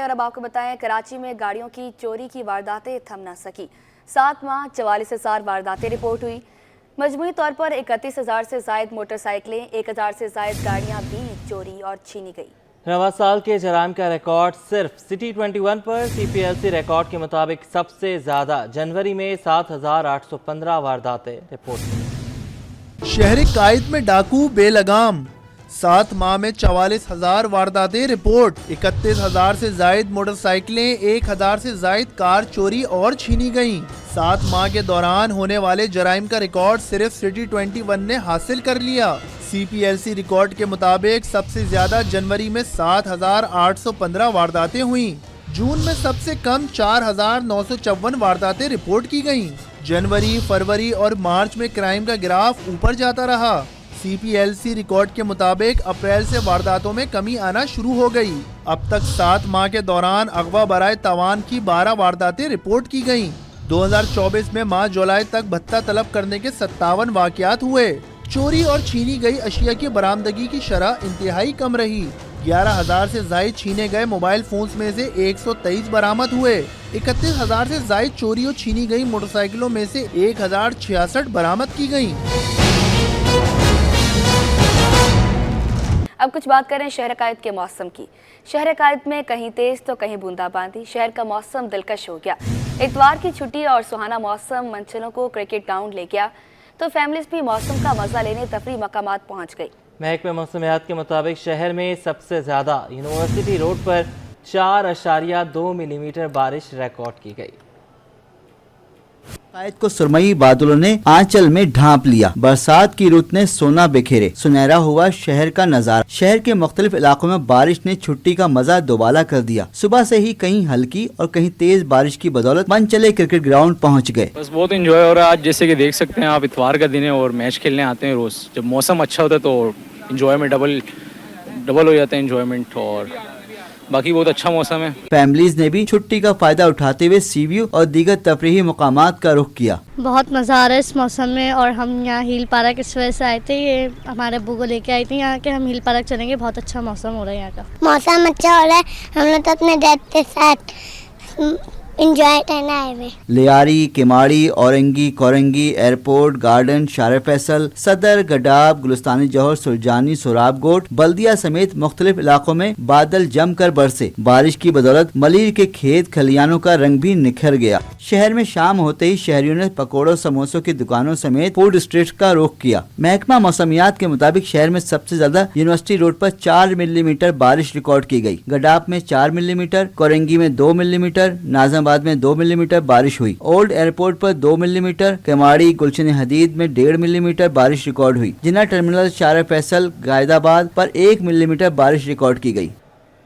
اور اب آپ کو بتائیں کراچی میں گاڑیوں کی چوری کی وارداتیں تھم نہ سکی 7 ماہ 44,000 وارداتیں رپورٹ ہوئی مجموعی طور پر 31,000 سے زائد موٹر سائیکلیں 1,000 سے زائد گاڑیاں بھی چوری اور چھینی گئی۔ رواں سال کے جرائم کا ریکارڈ صرف سٹی 21 پر CPLC ریکارڈ کے مطابق سب سے زیادہ جنوری میں 7,815 وارداتیں رپورٹ ہوئی۔ شہر قائد میں ڈاکو بے لگام 7 ماہ میں 44,000 وارداتیں رپورٹ 31,000 سے زائد موٹر سائیکلیں 1,000 سے زائد کار چوری اور چھینی گئیں۔ 7 ماہ کے دوران ہونے والے جرائم کا ریکارڈ صرف سٹی 21 نے حاصل کر لیا۔ CPLC ریکارڈ کے مطابق سب سے زیادہ جنوری میں 7,815 وارداتیں ہوئیں۔ جون میں سب سے کم 4,954 وارداتیں رپورٹ کی گئیں۔ جنوری، فروری اور مارچ میں کرائم کا گراف اوپر جاتا رہا۔ CPLC ریکارڈ کے مطابق اپریل سے وارداتوں میں کمی آنا شروع ہو گئی۔ اب تک 7 ماہ کے دوران اغوا برائے تاوان کی 12 وارداتیں رپورٹ کی گئیں۔ 2024 میں ماہ جولائی تک بھتہ طلب کرنے کے 57 واقعات ہوئے۔ چوری اور چھینی گئی اشیاء کی برآمدگی کی شرح انتہائی کم رہی۔ 11,000 سے زائد چھینے گئے موبائل فونز میں سے 123 برآمد ہوئے۔ 31,000 سے زائد چوری اور چھینی گئی موٹر سائیکلوں میں سے 1,066 برآمد کی گئیں۔ اب کچھ بات کریں شہر قائد کے موسم کی۔ شہر قائد میں کہیں تیز تو کہیں بوندا باندی، شہر کا موسم دلکش ہو گیا۔ اتوار کی چھٹی اور سہانا موسم منچلوں کو کرکٹ گراؤنڈ لے گیا تو فیملیز بھی موسم کا مزہ لینے تفریح مقامات پہنچ گئی۔ محکمہ موسمیات کے مطابق شہر میں سب سے زیادہ یونیورسٹی روڈ پر 4.2 ملی میٹر بارش ریکارڈ کی گئی۔ قائد کو سرمئی بادلوں نے آنچل میں ڈھانپ لیا، برسات کی رت نے سونا بکھیرے، سنہرا ہوا شہر کا نظارہ۔ شہر کے مختلف علاقوں میں بارش نے چھٹی کا مزہ دوبالا کر دیا۔ صبح سے ہی کہیں ہلکی اور کہیں تیز بارش کی بدولت منچلے کرکٹ گراؤنڈ پہنچ گئے۔ بس بہت انجوائے ہو رہا ہے آج، جیسے کہ دیکھ سکتے ہیں آپ اتوار کا دن ہے اور میچ کھیلنے آتے ہیں روز۔ جب موسم اچھا ہوتا ہے تو انجوائے ڈبل ہو جاتا ہے انجوائمنٹ، اور باقی بہت اچھا موسم ہے۔ فیملیز نے بھی چھٹی کا فائدہ اٹھاتے ہوئے سی ویو اور دیگر تفریحی مقامات کا رخ کیا۔ بہت مزہ آ رہا ہے اس موسم میں، اور ہم یہاں ہیل پارک اس وجہ سے آئے تھے، یہ ہمارے ابو کو لے کے آئی تھی یہاں کے، ہم ہیل پارک چلیں گے، بہت اچھا موسم ہو رہا ہے یہاں کا۔ موسم اچھا ہو رہا ہے، ہم لوگ تو اپنے ڈیڈ کے ساتھ انجوائے کرنا آئے ہوئے۔ لیاری، کماڑی، اورنگی، کورنگی، ایئرپورٹ، گارڈن، شار فیصل، صدر، گڈاب، گلستانی جوہر، سرجانی، سوراب گوٹ، بلدیہ سمیت مختلف علاقوں میں بادل جم کر برسے۔ بارش کی بدولت ملیر کے کھیت کھلیانوں کا رنگ بھی نکھر گیا۔ شہر میں شام ہوتے ہی شہریوں نے پکوڑوں سموسوں کی دکانوں سمیت فوڈ اسٹریٹ کا رخ کیا۔ محکمہ موسمیات کے مطابق شہر میں سب سے زیادہ یونیورسٹی روڈ پر 4 ملی میٹر بارش ریکارڈ کی گئی۔ گڈاب میں 4 ملی میٹر، کورنگی میں 2 ملی میٹر، ناظم آباد میں 2 ملی میٹر بارش ہوئی۔ اولڈ ایئرپورٹ پر 2 ملی میٹر، کماڑی، گلشن حدید میں 1.5 ملی میٹر بارش ریکارڈ ہوئی۔ جناح ٹرمینل، شار فیصل، قائد آباد پر 1 ملی میٹر بارش ریکارڈ کی گئی۔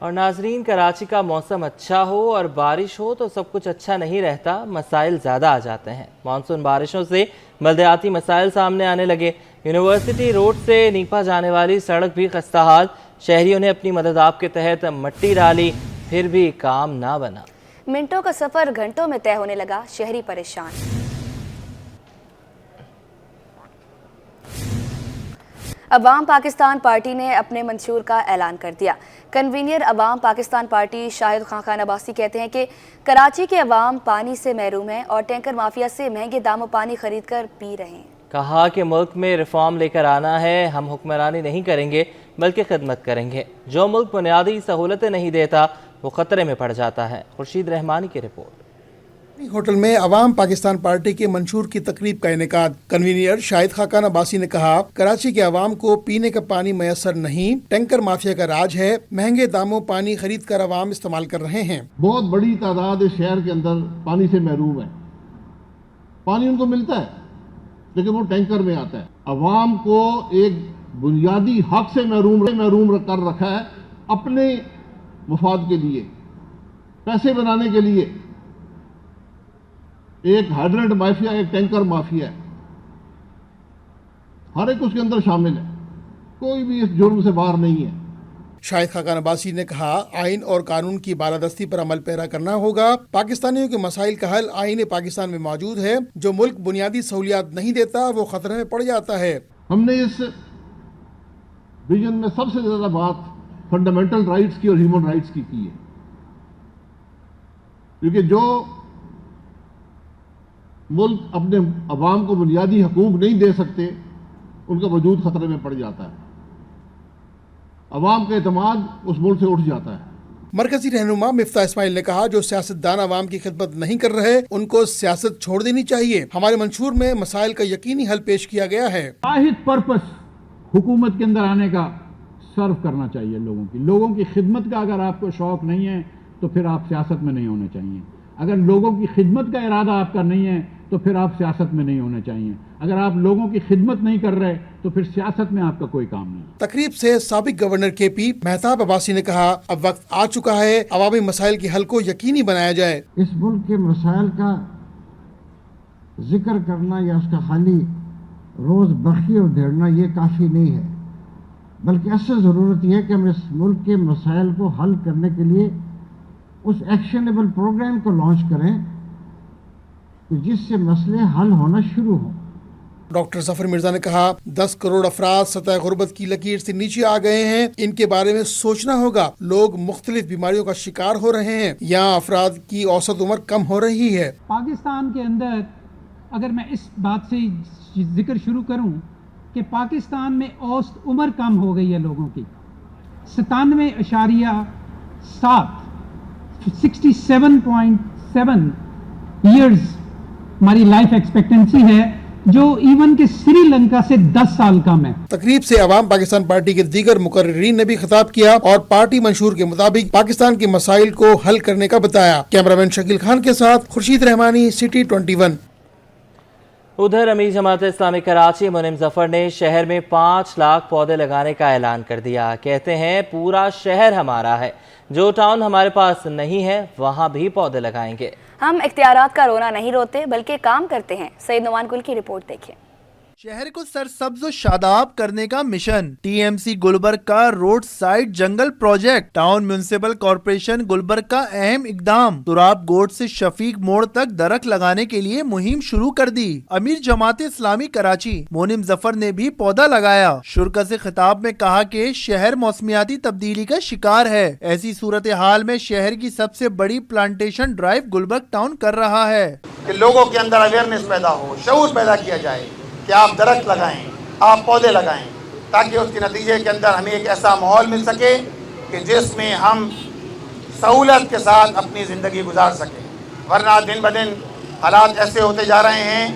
اور ناظرین، کراچی کا موسم اچھا ہو اور بارش ہو تو سب کچھ اچھا نہیں رہتا، مسائل زیادہ آ جاتے ہیں۔ مانسون بارشوں سے بلدیاتی مسائل سامنے آنے لگے۔ یونیورسٹی روڈ سے نیپا جانے والی سڑک بھی خستہ حال، شہریوں نے اپنی مدد آپ کے تحت مٹی ڈالی، پھر بھی کام نہ بنا۔ منٹوں کا سفر گھنٹوں میں طے ہونے لگا، شہری پریشان۔ عوام پاکستان پارٹی نے اپنے منشور کا اعلان کر دیا۔ کنوینر عوام پاکستان پارٹی شاہد خان عباسی کہتے ہیں کہ کراچی کے عوام پانی سے محروم ہیں اور ٹینکر مافیا سے مہنگے داموں پانی خرید کر پی رہے ہیں۔ کہا کہ ملک میں ریفارم لے کر آنا ہے، ہم حکمرانی نہیں کریں گے بلکہ خدمت کریں گے۔ جو ملک بنیادی سہولتیں نہیں دیتا وہ خطرے میں پڑ جاتا ہے۔ خورشید رحمانی کی رپورٹ۔ ہوٹل میں عوام پاکستان پارٹی کے منشور کی تقریب کا انعقاد۔ کنوینر شاہد خاقان عباسی نے کہا، کراچی کے عوام کو پینے کا پانی میسر نہیں، ٹینکر مافیا کا راج ہے، مہنگے داموں پانی خرید کر عوام استعمال کر رہے ہیں۔ بہت بڑی تعداد شہر کے اندر پانی سے محروم ہے، پانی ان کو ملتا ہے لیکن وہ ٹینکر میں آتا ہے۔ عوام کو ایک بنیادی حق سے محروم کر رکھا ہے، اپنے مفاد کے لیے، پیسے بنانے کے لیے۔ ایک ہائیڈرنٹ مافیا، ایک ٹینکر مافیا ہے، ہر ایک اس کے اندر شامل ہے، کوئی بھی اس جرم سے باہر نہیں ہے۔ شاہد خاقان عباسی نے کہا، آئین اور قانون کی بالادستی پر عمل پیرا کرنا ہوگا۔ پاکستانیوں کے مسائل کا حل آئین پاکستان میں موجود ہے، جو ملک بنیادی سہولیات نہیں دیتا وہ خطرے میں پڑ جاتا ہے۔ ہم نے اس ویژن میں سب سے زیادہ بات فنڈامنٹل رائٹس کی اور ہیومن رائٹس کی ہے۔ کیونکہ جو ملک اپنے عوام کو بنیادی حقوق نہیں دے سکتے ان کا وجود خطرے میں پڑ جاتا ہے، عوام کا اعتماد اس ملک سے اٹھ جاتا ہے۔ مرکزی رہنما مفتاح اسماعیل نے کہا جو سیاستدان عوام کی خدمت نہیں کر رہے ان کو سیاست چھوڑ دینی چاہیے۔ ہمارے منشور میں مسائل کا یقینی حل پیش کیا گیا ہے۔ واحد پرپس حکومت کے اندر آنے کا سرو کرنا چاہیے لوگوں کی خدمت کا اگر آپ کو شوق نہیں ہے تو پھر آپ سیاست میں نہیں ہونے چاہیے، اگر لوگوں کی خدمت کا ارادہ آپ کا نہیں ہے تو پھر آپ سیاست میں نہیں ہونے چاہیے، اگر آپ لوگوں کی خدمت نہیں کر رہے تو پھر سیاست میں آپ کا کوئی کام نہیں۔ تقریب سے سابق گورنر کے پی مہتاب عباسی نے کہا اب وقت آ چکا ہے عوامی مسائل کے حل کو یقینی بنایا جائے۔ اس ملک کے مسائل کا ذکر کرنا یا اس کا خالی روز بخی اور دھیڑنا یہ کافی نہیں ہے، بلکہ اصل ضرورت یہ ہے کہ ہم اس ملک کے مسائل کو حل کرنے کے لیے اس ایکشنیبل پروگرام کو لانچ کریں جس سے مسئلے حل ہونا شروع ہوں۔ ڈاکٹر ظفر مرزا نے کہا 10 کروڑ افراد سطح غربت کی لکیر سے نیچے آ گئے ہیں، ان کے بارے میں سوچنا ہوگا۔ لوگ مختلف بیماریوں کا شکار ہو رہے ہیں، یہاں افراد کی اوسط عمر کم ہو رہی ہے۔ پاکستان کے اندر اگر میں اس بات سے ذکر شروع کروں کہ پاکستان میں اوسط عمر کم ہو گئی ہے لوگوں کی 97.7 67.7 ایئرز ہماری لائف ایکسپیکٹنسی ہے، جو ایون کہ سری لنکا سے 10 سال کم ہے۔ تقریب سے عوام پاکستان پارٹی کے دیگر مقررین نے بھی خطاب کیا اور پارٹی منشور کے مطابق پاکستان کے مسائل کو حل کرنے کا بتایا۔ کیمرہ مین شکیل خان کے ساتھ خورشید رحمانی، سٹی 21۔ ادھر امیر جماعت اسلامی کراچی منیم ظفر نے شہر میں 5 لاکھ پودے لگانے کا اعلان کر دیا۔ کہتے ہیں پورا شہر ہمارا ہے، جو ٹاؤن ہمارے پاس نہیں ہے وہاں بھی پودے لگائیں گے۔ ہم اختیارات کا رونا نہیں روتے بلکہ کام کرتے ہیں۔ سید نعمان گل کی رپورٹ دیکھیں۔ شہر کو سرسبز و شاداب کرنے کا mission, T M C Gulberg کا روڈ سائڈ جنگل project, town municipal corporation Gulberg کا اہم اقدام، سوراب گوٹ سے شفیق موڑ تک درخت لگانے کے لیے مہم شروع کر دی۔ امیر جماعت اسلامی کراچی منیم ظفر نے بھی پودا لگایا۔ شرکا سے خطاب میں کہا کہ شہر موسمیاتی تبدیلی کا شکار ہے، ایسی صورتحال میں شہر کی سب سے بڑی پلانٹیشن ڈرائیو گلبرگ ٹاؤن کر رہا ہے کہ لوگوں کے اندر اویئرنیس پیدا ہو، شعور پیدا کیا جائے کہ آپ درخت لگائیں، آپ پودے لگائیں، تاکہ اس کے نتیجے کے اندر ہمیں ایک ایسا ماحول مل سکے کہ جس میں ہم سہولت کے ساتھ اپنی زندگی گزار سکیں۔ ورنہ دن بدن حالات ایسے ہوتے جا رہے ہیں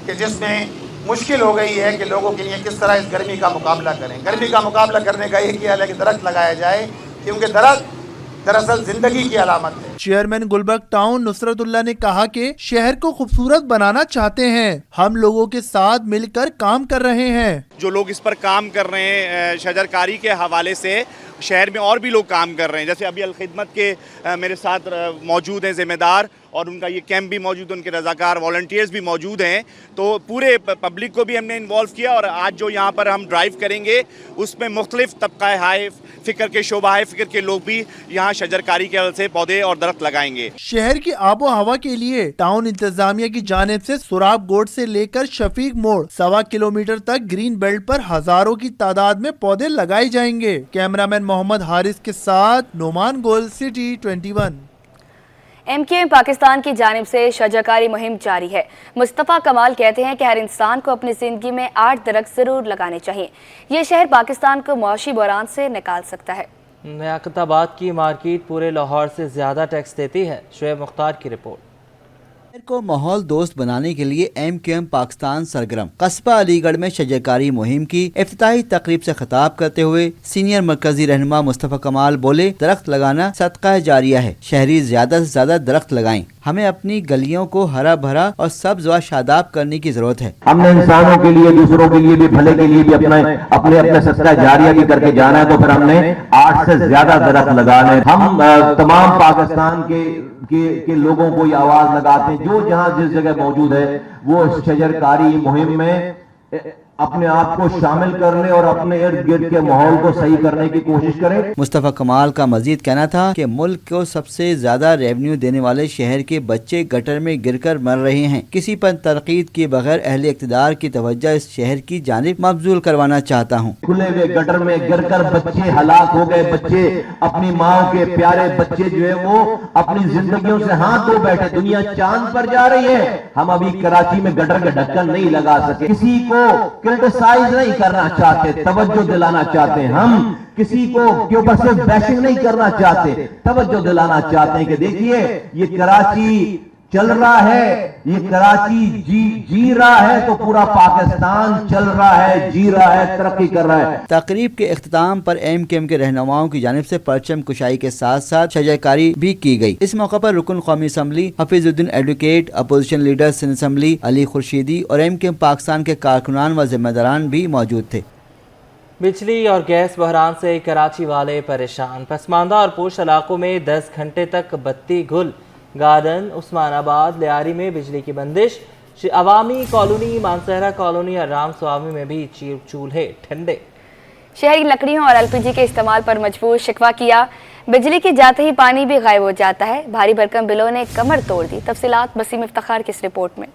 کہ جس میں مشکل ہو گئی ہے کہ لوگوں کے لیے کس طرح اس گرمی کا مقابلہ کریں۔ گرمی کا مقابلہ کرنے کا ایک ہی حل ہے کہ درخت لگایا جائے، کیونکہ درخت دراصل زندگی کی علامت ہے۔ چیئرمین گلبرگ ٹاؤن نصرت اللہ نے کہا کہ شہر کو خوبصورت بنانا چاہتے ہیں، ہم لوگوں کے ساتھ مل کر کام کر رہے ہیں۔ جو لوگ اس پر کام کر رہے ہیں شجرکاری کے حوالے سے شہر میں اور بھی لوگ کام کر رہے ہیں، جیسے ابھی الخدمت کے میرے ساتھ موجود ہیں ذمہ دار، اور ان کا یہ کیمپ بھی موجود ہے، ان کے رضاکار والنٹیئرز بھی موجود ہیں، تو پورے پبلک کو بھی ہم نے انوالو کیا۔ اور آج جو یہاں پر ہم ڈرائیو کریں گے اس میں مختلف طبقہ ہائے فکر کے شعبہ فکر کے لوگ بھی یہاں شجرکاری کے حوالے سے پودے اور درخت لگائیں گے۔ شہر کی آب و ہوا کے لیے ٹاؤن انتظامیہ کی جانب سے سوراب گوٹ سے لے کر شفیق موڑ 1.25 کلومیٹر تک گرین بیلٹ پر ہزاروں کی تعداد میں پودے لگائے جائیں گے۔ کیمرہ مین محمد حارث کے ساتھ Noman Gul, city 21۔ M Q M Pakistan کی جانب سے شجرکاری مہم جاری ہے۔ مصطفیٰ کمال کہتے ہیں کہ ہر انسان کو اپنی زندگی میں 8 درخت ضرور لگانے چاہیے، یہ شہر پاکستان کو معاشی بحران سے نکال سکتا ہے۔ لیاقت آباد کی مارکیٹ پورے لاہور سے زیادہ ٹیکس دیتی ہے۔ شعیب مختار کی رپورٹ۔ شہر کو ماحول دوست بنانے کے لیے ایم کیو ایم پاکستان سرگرم۔ قصبہ علی گڑھ میں شجرکاری مہم کی افتتاحی تقریب سے خطاب کرتے ہوئے سینئر مرکزی رہنما مصطفیٰ کمال بولے، درخت لگانا صدقہ جاریہ ہے، شہری زیادہ سے زیادہ درخت لگائیں، ہمیں اپنی گلیوں کو ہرا بھرا اور سبز و شاداب کرنے کی ضرورت ہے۔ ہم نے انسانوں کے لیے، دوسروں کے لیے بھی، بھلے کے لیے بھی اپنے صدقہ جاریہ بھی کر کے جانا ہے، تو پھر ہم نے 8 سے زیادہ درخت لگانے۔ ہم تمام پاکستان کے لوگوں کو یہ آواز لگاتے ہیں جو جہاں جس جگہ موجود ہے وہ شجرکاری مہم میں अपने आप को शामिल करने और अपने इर्द गिर्द के माहौल को सही करने की कोशिश करें। मुस्तफ़ा कमाल का मजीद कहना था कि मुल्क को सबसे ज्यादा रेवेन्यू देने वाले शहर के बच्चे गटर में गिरकर मर रहे हैं। किसी पर तनकीद के बगैर अहले इक़्तिदार की तवज्जो इस शहर की जानिब मबजूल करवाना चाहता हूँ। खुले हुए गटर में गिरकर बच्चे हलाक हो गए, बच्चे अपनी माँ के प्यारे बच्चे जो है वो अपनी जिंदगियों से हाथ धो बैठे। दुनिया चांद पर जा रही है, हम अभी कराची में गटर का ढक्कन नहीं लगा सके। किसी को क्रिटिसाइज नहीं करना चाहते, तवज्जो दिलाना चाहते हैं। हम किसी को के ऊपर सिर्फ बैशिंग नहीं करना चाहते, तवज्जो दिलाना चाहते हैं कि देखिए ये कराची चल रहा है, ये कराची जी रहा है तो पूरा पाकिस्तान चल रहा है, जी रहा है, तरक्की कर रहा है। तकरीब के इख्तिताम पर MKM के रहनुमाओं की जानिब से परचम कुशाई के साथ साथ शजरकारी भी की गई। इस मौके पर रुकन कौमी assembly Hafeezuddin advocate, opposition leader Sindh assembly Ali Khurshidi और MKM पाकिस्तान के कारकुनान व जिम्मेदारान भी मौजूद थे। बिजली और गैस बहरान से कराची वाले परेशान। पसमानदा और पोश इलाकों में 10 घंटे तक बत्ती गुल। गार्डन, उस्मानाबाद, लियारी में बिजली की बंदिश। अवामी कॉलोनी, मानसहरा कॉलोनी और राम स्वामी में भी चूल्हे ठंडे। शहरी लकड़ियों और LPG के इस्तेमाल पर मजबूर शिकवा किया। बिजली के जाते ही पानी भी गायब हो जाता है। भारी भरकम बिलों ने कमर तोड़ दी। तफसीलात वसीम इफ्तिखार की इस रिपोर्ट में।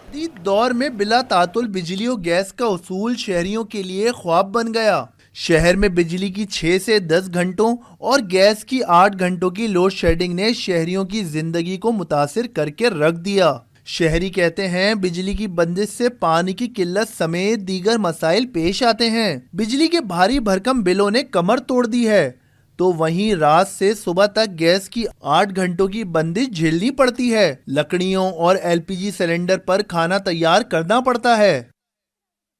जदीद दौर में बिला तातुल बिजली और गैस का उसूल शहरियों के लिए ख्वाब बन गया। शहर में बिजली की 6 से 10 घंटों और गैस की 8 घंटों की लोड शेडिंग ने शहरियों की जिंदगी को मुतासिर करके रख दिया। शहरी कहते हैं बिजली की बंदिश से पानी की किल्लत समेत दीगर मसाइल पेश आते हैं। बिजली के भारी भरकम बिलों ने कमर तोड़ दी है, तो वहीं रात से सुबह तक गैस की 8 घंटों की बंदिश झेलनी पड़ती है। लकड़ियों और LPG सिलेंडर पर खाना तैयार करना पड़ता है।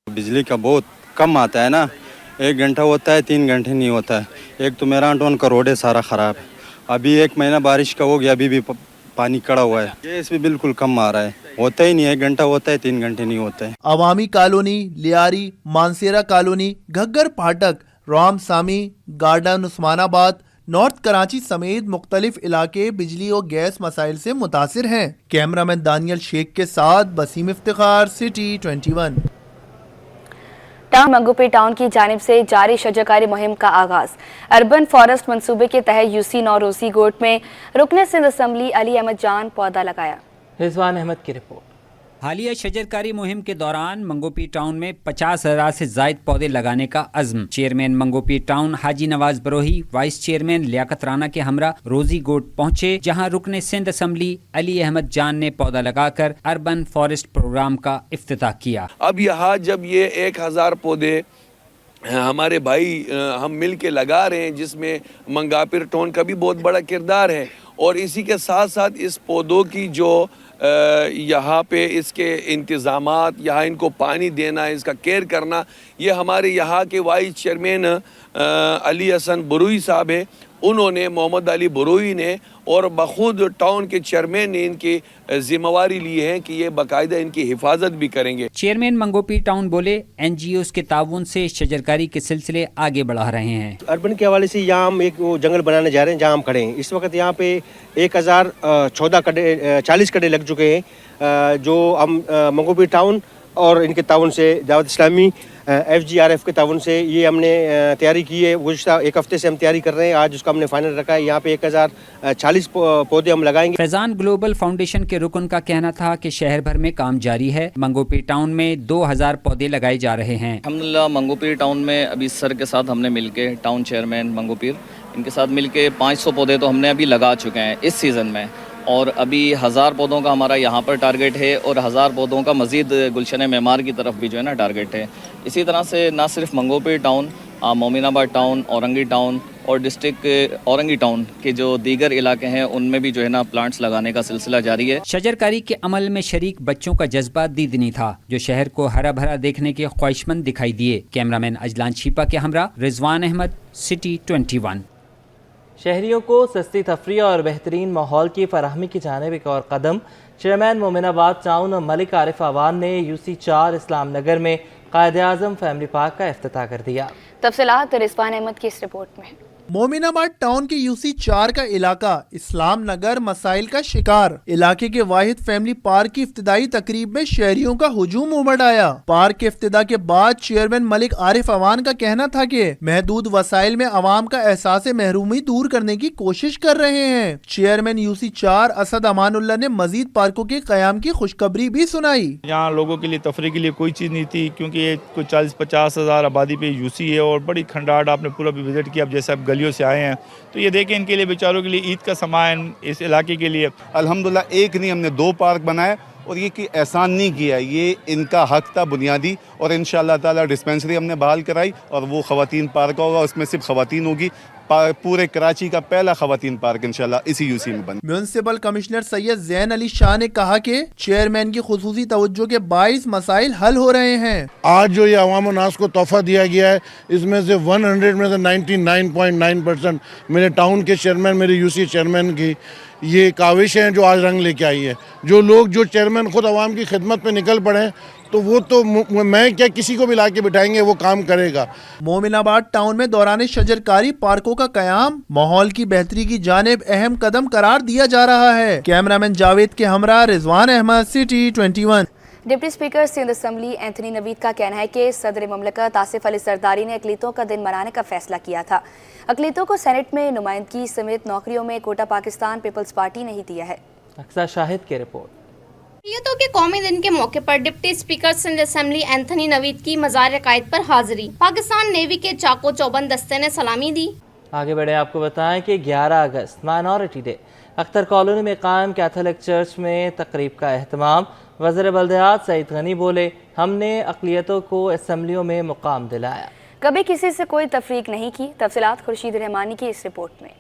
बिजली का बहुत कम आता है ना, 1 घंटा होता है, 3 घंटे नहीं होता है। एक तो मेरा टोन का रोड है सारा ख़राब है, अभी 1 महीना बारिश का हो गया, अभी भी पानी कड़ा हुआ है। गैस भी बिल्कुल कम आ रहा है, होता ही नहीं है, 1 घंटा होता है, 3 घंटे नहीं होता है। अवामी कॉलोनी, लियारी, मानसेरा कॉलोनी, घग्गर फाटक, राम सामी, गार्डन, उस्मानाबाद, नॉर्थ कराची समेत मुख्तलिफ इलाके बिजली और गैस मसाइल से मुतासिर हैं। कैमरामैन दानियल शेख के साथ वसीम इफ्तिखार, सिटी 21। टाउन मंगोपी टाउन की जानिब से जारी शजरकारी मुहिम का आगाज। अर्बन फॉरेस्ट मंसूबे के तहत UC 9 रोसी गोट में रुकने सिंध असम्बली अली अहमद जान पौधा लगाया। रिजवान अहमद की रिपोर्ट। हालिया शजरकारी मुहिम के दौरान मंगोपी टाउन में 50,000 से जायद पौधे लगाने का अज़्म। चेयरमैन मंगोपी टाउन हाजी नवाज बरोही, वाइस चेयरमैन लियाकत राना के हमरा रोजी गोट पहुंचे, जहां रुकने सिंध असम्बली अली अहमद जान ने पौधा लगाकर अर्बन फॉरेस्ट प्रोग्राम का इफ्तिताह किया। अब यहाँ जब ये 1000 पौधे हमारे भाई हम मिल के लगा रहे हैं, जिसमें मंगापिर टाउन का भी बहुत बड़ा किरदार है, और इसी के साथ साथ इस पौधों की जो यहाँ पे इसके इंतज़ामात, यहाँ इनको पानी देना, इसका केयर करना, ये हमारे यहाँ के वाइस चेयरमैन अली हसन बरोही साहब है। उन्होंने, मोहम्मद अली बरोही ने और बखुद टाउन के चेयरमैन ने इनकी जिम्मेवारी ली है कि ये बाकायदा इनकी हिफाजत भी करेंगे। चेयरमैन मंगोपी टाउन बोले, NGOs के ताउन से शजरकारी के सिलसिले आगे बढ़ा रहे हैं। अर्बन के हवाले से यहाँ हम एक जंगल बनाने जा रहे हैं जहाँ हम खड़े हैं। इस वक्त यहाँ पे 1040 कड़े लग चुके हैं, जो हम मंगोपी टाउन और इनके ताउन से, दावत इस्लामी, FGRF के ताउन से ये हमने तैयारी की है। गुज़श्ता 1 हफ्ते से हम तैयारी कर रहे हैं, आज उसका हमने फाइनल रखा है। यहाँ पे 1040 पौधे हम लगाएंगे। फैजान ग्लोबल फाउंडेशन के रुकन का कहना था कि शहर भर में काम जारी है। मंगोपी टाउन में 2000 पौधे लगाए जा रहे हैं। अल्हम्दुलिल्लाह मंगोपीर टाउन में अभी सर के साथ हमने मिलके, टाउन चेयरमैन मंगोपीर, इनके साथ मिलके 500 पौधे तो हमने अभी लगा चुके हैं इस सीज़न में, और अभी 1000 पौधों का हमारा यहाँ पर टारगेट है, और 1000 पौधों का मज़ीद गुलशन मेमार की तरफ भी जो है ना टारगेट है। इसी तरह से ना सिर्फ Manghopir town, Mominabad town, Orangi town और डिस्ट्रिक्ट औरंगी टाउन के जो दीगर इलाके हैं उनमें भी जो है ना प्लांट्स लगाने का सिलसिला जारी है। शजरकारी के अमल में शरीक बच्चों का जज्बा दीदनी था, जो शहर को हरा भरा देखने के ख्वाहिशमंद दिखाई दिए। कैमरामैन अजलान छिपा के हमरा रिजवान अहमद, सिटी 21। शहरियों को सस्ती तफरीह और बेहतरीन माहौल की फराहमी की जानिब एक और कदम। चेयरमैन मोमिनाबाद टाउन और मलिक आरिफ आवान ने UC 4 इस्लाम नगर में कायद-ए-आज़म फैमिली पार्क का इफ्तिताह कर दिया। तफसीलात रिजवान अहमद की इस रिपोर्ट में। मोमिनाबाद टाउन के यूसी 4 का इलाका इस्लाम नगर मसाइल का शिकार। इलाके के वाहिद फैमिली पार्क की इफ्तिदाई तकरीब में शहरियों का हुजूम उमड़ आया। पार्क के इफ्तिदा के बाद चेयरमैन मलिक आरिफ अवान का कहना था कि महदूद वसाइल में अवाम का एहसास महरूमी दूर करने की कोशिश कर रहे हैं। चेयरमैन यूसी 4 असद अमानुल्लाह ने मजीद पार्कों के कयाम की खुशखबरी भी सुनाई। यहाँ लोगों के लिए तफरी के लिए कोई चीज़ नहीं थी, क्योंकि ये कोई 40-50 हज़ार आबादी पे यूसी है और बड़ी खंडाट। आपने पूरा भी विजिट किया, अब जैसे आप गलियों से आए हैं तो ये देखें, इनके लिए बेचारों के लिए ईद का सामान इस इलाके के लिए। अल्हम्दुलिल्लाह एक नहीं, हमने 2 पार्क बनाए और ये कि एहसान नहीं किया, ये इनका हक था बुनियादी। और इंशाअल्लाह ताला डिस्पेंसरी हमने बहाल कराई और वो ख़वातीन पार्क होगा, उसमें सिर्फ ख़वातीन होगी। पूरे कराची का पहला ख़वातीन पार्क इंशाअल्लाह इसी यूसी में बन। म्युनिसिपल कमिश्नर सैयद जैन अली शाह ने कहा कि चेयरमैन की खुसूसी तवज्जो के 22 मसाइल हल हो रहे हैं। आज जो ये अवाम नास को तोहफा दिया गया है, इसमें से 100 में से 99.9% मेरे टाउन के चेयरमैन, मेरे यूसी चेयरमैन की ये काविश हैं जो आज रंग लेके आई है। जो लोग, जो चेयरमैन खुद अवाम की खिदमत पे निकल पड़े, तो वो तो मैं क्या किसी को भी ला के बिठाएंगे, वो काम करेगा। मोमिनाबाद टाउन में दौरान शजरकारी पार्कों का कयाम माहौल की बेहतरी की जानिब अहम कदम करार दिया जा रहा है। कैमरामैन जावेद के हमरा Rizwan Ahmed, city 21। Deputy speaker Sindh assembly Anthony Naveed का कहना है कि सदर ममलकत आसिफ अली सरदारी ने अकलीतों का दिन मनाने का फैसला किया था। अकलीतों को सेनेट में नुमाइंदगी समेत नौकरियों में कोटा पाकिस्तान पीपल्स पार्टी नहीं दिया है। अक्सर शाहिद की रिपोर्ट। अक़लियतों के कौमी दिन के मौके पर deputy speaker Sindh assembly Anthony Naveed की मज़ार अकायद पर हाजिरी। पाकिस्तान नेवी के चाको चौबंद दस्ते ने सलामी दी। आगे बढ़े, आपको बताएं कि 11 अगस्त माइनॉरिटी डे अख्तर कॉलोनी में कायम कैथोलिक चर्च में तकरीब का एहतमाम। वज़ीर बल्दियात सईद गनी बोले, हमने अक़लियतों को असम्बलियों में मुकाम दिलाया, कभी किसी से कोई तफरीक नहीं की। तफसीलात खुर्शीद रहमानी की इस रिपोर्ट में।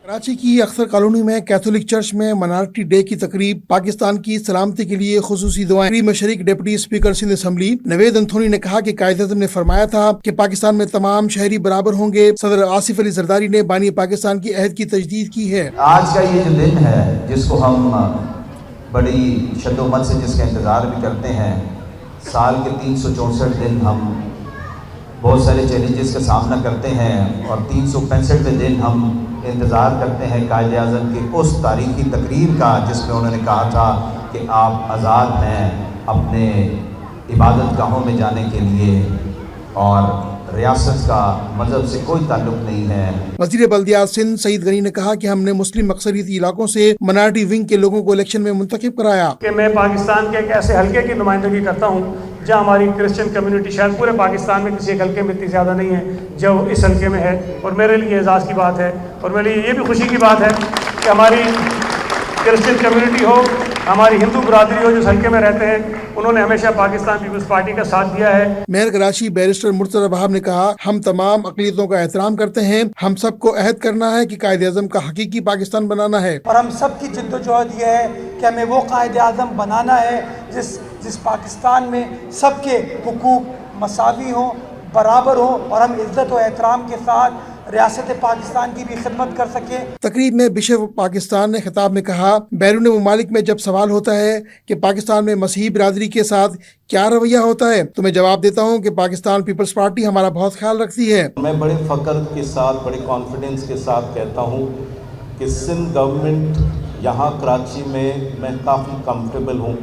कराची की अख्तर कॉलोनी में कैथोलिक चर्च में माइनॉरिटी डे की तकरीब, पाकिस्तान की सलामती के लिए खुसूसी दुआएं। तकरीब में शरीक deputy speaker Sindh assembly Naveed Anthony ने कहा कि कायदे-ए-आज़म ने फरमाया था कि पाकिस्तान में तमाम शहरी बराबर होंगे। सदर आसिफ अली जरदारी ने बानी पाकिस्तान की अहद की तजदीद की है। आज का ये जो दिन है, जिसको हम बड़ी शद्दोमत से जिसका इंतज़ार भी करते हैं, साल के 364 दिन हम बहुत सारे चैलेंजेस का सामना करते हैं और 365वें दिन हम इंतज़ार करते हैं कायदे-ए-आज़म की उस तारीखी तकरीर का जिसमें उन्होंने कहा था कि आप आज़ाद हैं अपने इबादत गाहों में जाने के लिए और रियासत का मजहब से कोई ताल्लुक नहीं है। वज़ीर बल्दियात सिंध सईद गनी ने कहा कि हमने मुस्लिम अक्सरियती इलाकों से माइनॉरिटी विंग के लोगों को इलेक्शन में मुंतखब कराया। कि मैं पाकिस्तान के एक ऐसे हल्के की नुमाइंदगी करता हूँ जहाँ हमारी क्रिश्चियन कम्युनिटी शायद पूरे पाकिस्तान में किसी एक हल्के में इतनी ज़्यादा नहीं है जो इस हल्के में है, और मेरे लिए एजाज़ की बात है और मेरे लिए ये भी खुशी की बात है कि हमारी क्रिश्चियन कम्युनिटी हो, हमारी हिंदू बरादरी हो, जो इस हल्के में रहते हैं, उन्होंने हमेशा पाकिस्तान पीपल्स पार्टी का साथ दिया है। मेयर कराची बैरिस्टर मुर्तज़ा वहाब ने कहा, हम तमाम अक़लियतों का एहतराम करते हैं। हम सबको अहद करना है कि कायदे-ए-आज़म का हकीकी पाकिस्तान बनाना है और हम सब की जिद्दोजहद ये है कि हमें वो कायदे-ए-आज़म बनाना है जिस पाकिस्तान में सबके हुकूक मसावी हों, बराबर हों और हम इज्जत और एहतराम के साथ रियासत पाकिस्तान की भी खिदमत कर सके। तकरीब में बिशप पाकिस्तान ने खिताब में कहा, बैरून ममालिक में जब सवाल होता है कि पाकिस्तान में मसीही बिरादरी के साथ क्या रवैया होता है, तो मैं जवाब देता हूँ कि पाकिस्तान पीपल्स पार्टी हमारा बहुत ख्याल रखती है। मैं बड़े फ़ख्र के साथ, बड़े कॉन्फिडेंस के साथ कहता हूँ कि सिंध गवर्नमेंट यहाँ कराची में मैं काफ़ी कम्फर्टेबल हूँ,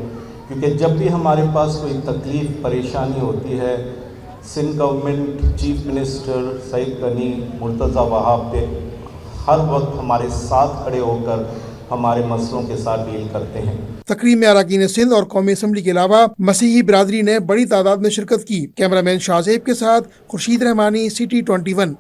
क्योंकि जब भी हमारे पास कोई तकलीफ़ परेशानी होती है, Sindh government chief minister Saeed Ghani, Murtaza Wahab पे हर वक्त हमारे साथ खड़े होकर हमारे मसलों के साथ डील करते हैं। तकरीब में अरकान सिंध और कौमी असम्बली के अलावा मसीही बिरादरी ने बड़ी तादाद में शिरकत की। कैमरामैन शाहजेब के साथ Khurshid Rehmani, city 21।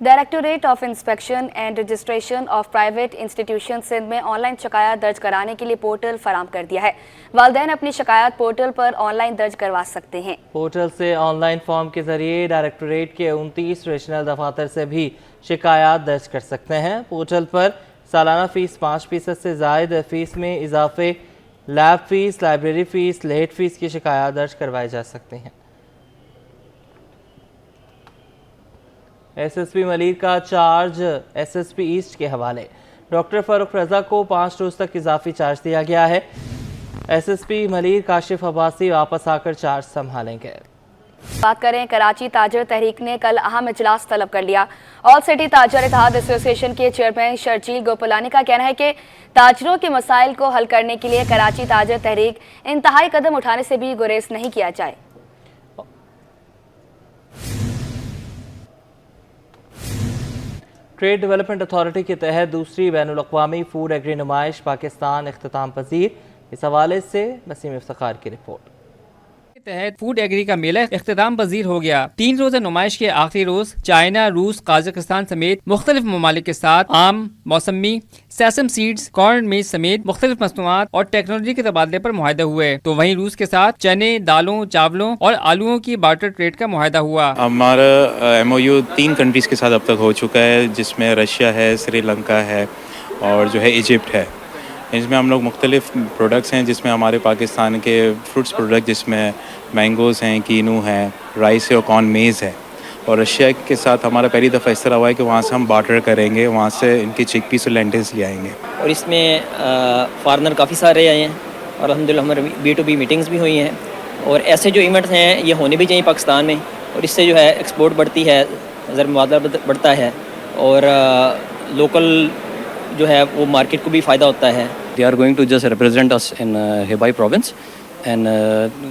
Directorate of inspection and registration of private institution Sindh में ऑनलाइन शिकायत दर्ज कराने के लिए पोर्टल फराम कर दिया है। वालिदैन अपनी शिकायत पोर्टल पर ऑनलाइन दर्ज करवा सकते हैं। पोर्टल से ऑनलाइन फॉर्म के जरिए डायरेक्टोरेट के 29 रीजनल दफातर से भी शिकायत दर्ज कर सकते हैं। पोर्टल पर सालाना फ़ीस 5% से ज़ायद फ़ीस में इजाफे, lab fees, library fees, late fees की शिकायत दर्ज करवाई जा सकती हैं। SSP मलिर का चार्ज SSP ईस्ट के हवाले। डॉक्टर फ़ारूक रज़ा को 5 रोज़ तक इजाफी चार्ज दिया गया है। SSP मलिर काशिफ अब्बासी वापस आकर चार्ज संभालेंगे। बात करें कराची ताजर तहरीक ने कल अहम इजलास तलब कर लिया। ऑल सिटी ताजर इत्तेहाद एसोसिएशन के चेयरमैन शर्जील गोपलानी का कहना है कि ताजरों के मसाइल को हल करने के लिए कराची ताजर तहरीक इंतहाई कदम उठाने से भी गुरेज नहीं किया जाए। ट्रेड डेवलपमेंट अथॉरिटी के तहत दूसरी बैनुल-अक़वामी फूड एग्री नुमाइश पाकिस्तान इख्तिताम पजीर। इस हवाले से वसीम इफ्तिखार की रिपोर्ट। तहत फूड एग्री का मेला इख्तिताम पजीर हो गया। 3 रोज़ा नुमाइश के आखिरी रोज चाइना, रूस, काजाकिस्तान समेत मुख्तलिफ ममालिक के साथ आम, मौसमी, सेसम सीड्स, कॉर्न मेज समेत मुख्तलिफ मसनूआत और टेक्नोलॉजी के तबादले पर मुआहदा हुए। तो वहीं रूस के साथ चने, दालों, चावलों और आलूओं की बार्टर ट्रेड का मुआहदा हुआ। हमारा MOU 3 कंट्रीज़ के साथ अब तक हो चुका है, जिसमें रशिया है, श्रीलंका है और जो है इजिप्ट है। इसमें हम लोग मुख्तलिफ प्रोडक्ट्स हैं, जिसमें हमारे पाकिस्तान के फ्रूट्स प्रोडक्ट जिसमें मैंगोज़ हैं, कीनू है, राइस है और कॉर्न मेज़ है। और रशिया के साथ हमारा पहली दफ़ा इस तरह हुआ है कि वहाँ से हम बार्टर करेंगे, वहाँ से इनकी चिकपीस और लेंटिल्स ले आएंगे। और इसमें फॉरनर काफ़ी सारे आए हैं और अल्हम्दुलिल्लाह हमारी B2B मीटिंग्स भी हुई हैं। और ऐसे जो इवेंट्स हैं ये होने भी चाहिए पाकिस्तान में, और इससे जो है एक्सपोर्ट बढ़ती है, ज़र मुबादला बढ़ता है और लोकल जो है वो मार्केट को भी फ़ायदा होता है। They are going to just represent us in Hebei province, and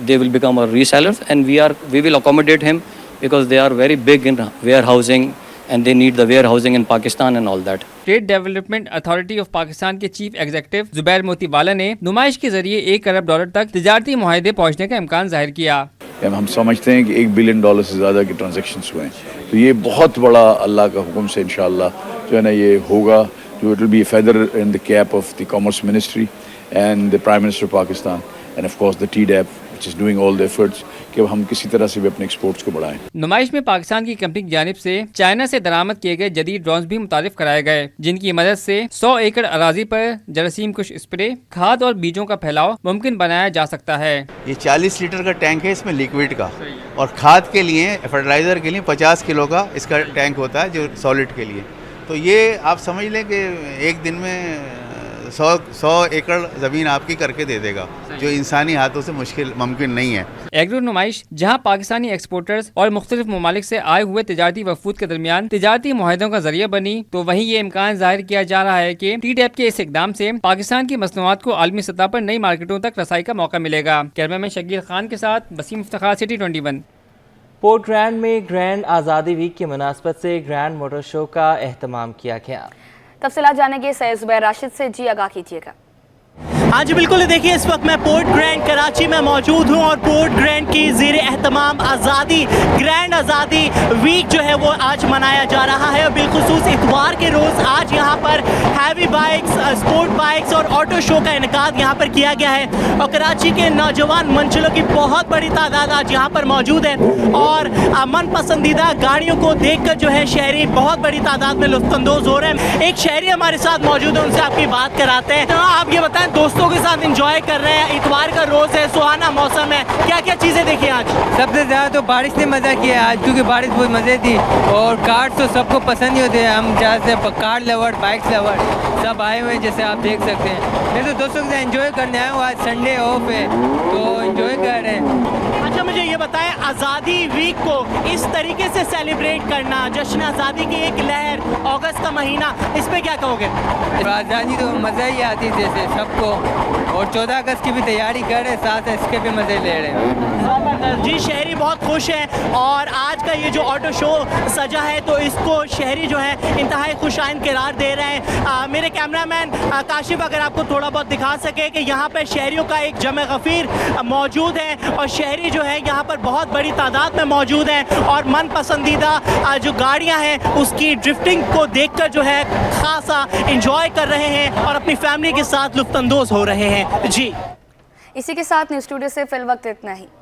they will become our resellers, and we will accommodate him because they are very big in warehousing and they need the warehousing in Pakistan and all that. Trade development authority of Pakistan के chief executive Zubair Motiwala ने नुमाइश के जरिए $1 करोड़ तक तिजारती मुआहदे पहुँचने का इम्कान जाहिर किया। हम समझते हैं कि $1 बिलियन से ज़्यादा के ट्रांजेक्शन्स हुए हैं, तो ये बहुत बड़ा अल्लाह का हुक्म से इंशाअल्लाह जो है ना ये होगा। So it will be a feather in the cap of the Commerce Ministry and the Prime Minister of Pakistan and of course the TDAP, which is doing all the efforts कि हम किसी तरह से भी अपने एक्सपोर्ट्स को बढ़ाएं। नुमाइश में पाकिस्तान की कंपनी की जानिब से चाइना से दरामद किए गए जदीद ड्रोन्स भी मुतारिफ कराए गए, जिनकी मदद से 100 एकड़ अराजी पर जरासीम कुश स्प्रे, खाद और बीजों का फैलाव मुमकिन बनाया जा सकता है। ये 40 लीटर का टैंक है इसमें लिक्विड का, और खाद के लिए फर्टिलाइजर के लिए 50 किलो का इसका टैंक होता है जो सॉलिड के लिए। तो ये आप समझ लें कि एक दिन में 100 एकड़ ज़मीन आपकी करके दे देगा, जो इंसानी हाथों से मुमकिन नहीं है। एग्रो नुमाइश जहां पाकिस्तानी एक्सपोर्टर्स और मुख्तलिफ ममालिक से आए हुए तिजारती वफूद के दरमियान तिजारती मुआहदों का जरिया बनी, तो वहीं ये इम्कान जाहिर किया जा रहा है कि TDAP के इस इकदाम से पाकिस्तान की मसनूआत को आलमी सतह पर नई मार्केटों तक रसाई का मौका मिलेगा। कैमरा में शकील खान के साथ Waseem Iftikhar, city 21। Port grand में ग्रैंड आज़ादी वीक की मुनासबत से ग्रैंड मोटर शो का एहतमाम किया गया। तफसीलात जानेंगे सैयद ज़ुबैर राशिद से। जी आगाह कीजिएगा। हाँ जी बिल्कुल, देखिए इस वक्त मैं पोर्ट ग्रैंड कराची में मौजूद हूँ और पोर्ट ग्रैंड की ज़ेर एहतमाम आज़ादी ग्रैंड आज़ादी वीक जो है वो आज मनाया जा रहा है। और बिलखुसूस इतवार के रोज़ आज यहाँ पर हैवी बाइक्स, स्पोर्ट बाइक्स और ऑटो शो का इनेकाद यहाँ पर किया गया है। और कराची के नौजवान मंचलों की बहुत बड़ी तादाद आज यहाँ पर मौजूद है और मन पसंदीदा गाड़ियों को देख कर जो है शहरी बहुत बड़ी तादाद में लुत्फ़अंदोज़ हो रहे हैं। एक शहरी हमारे साथ मौजूद है, उनसे आपकी बात कराते हैं। तो आप ये बताएं, दोस्तों के साथ एंजॉय कर रहे हैं, इतवार का रोज है, सुहाना मौसम है, क्या क्या चीजें देखी आज? सबसे ज्यादा तो बारिश ने मजा किया आज, क्योंकि बारिश बहुत मजे थी और कार तो सबको पसंद ही होते हैं। हम जहाँ से कार लवर, बाइक लवर सब आए हुए हैं, जैसे आप देख सकते हैं। मैं तो दोस्तों के साथ एंजॉय करने आया हूँ, आज संडे ऑफ है तो एंजॉय कर रहे हैं। अच्छा मुझे ये बताएं, आज़ादी वीक को इस तरीके से सेलिब्रेट करना, जश्न आज़ादी की एक लहर, अगस्त का महीना, इस पे क्या कहोगे? आज़ादी तो मज़ा ही आती जैसे सबको, और 14 अगस्त की भी तैयारी कर रहे हैं, साथ इसके भी मज़े ले रहे हैं। जी शहरी बहुत खुश हैं और आज का ये जो ऑटो शो सजा है तो इसको शहरी जो है इंतहाई खुशाइन करार दे रहे हैं। मेरे कैमरामैन काशिफ अगर आपको थोड़ा बहुत दिखा सके कि यहाँ पर शहरियों का एक जमे गफीर मौजूद है और शहरी जो है यहाँ पर बहुत बड़ी तादाद में मौजूद हैं और मन पसंदीदा जो गाड़ियाँ हैं उसकी ड्रिफ्टिंग को देखकर जो है खासा इंजॉय कर रहे हैं और अपनी फैमिली के साथ लुत्फ़अंदोज़ हो रहे हैं। जी इसी के साथ न्यूज़ स्टूडियो से फिल वक्त इतना ही।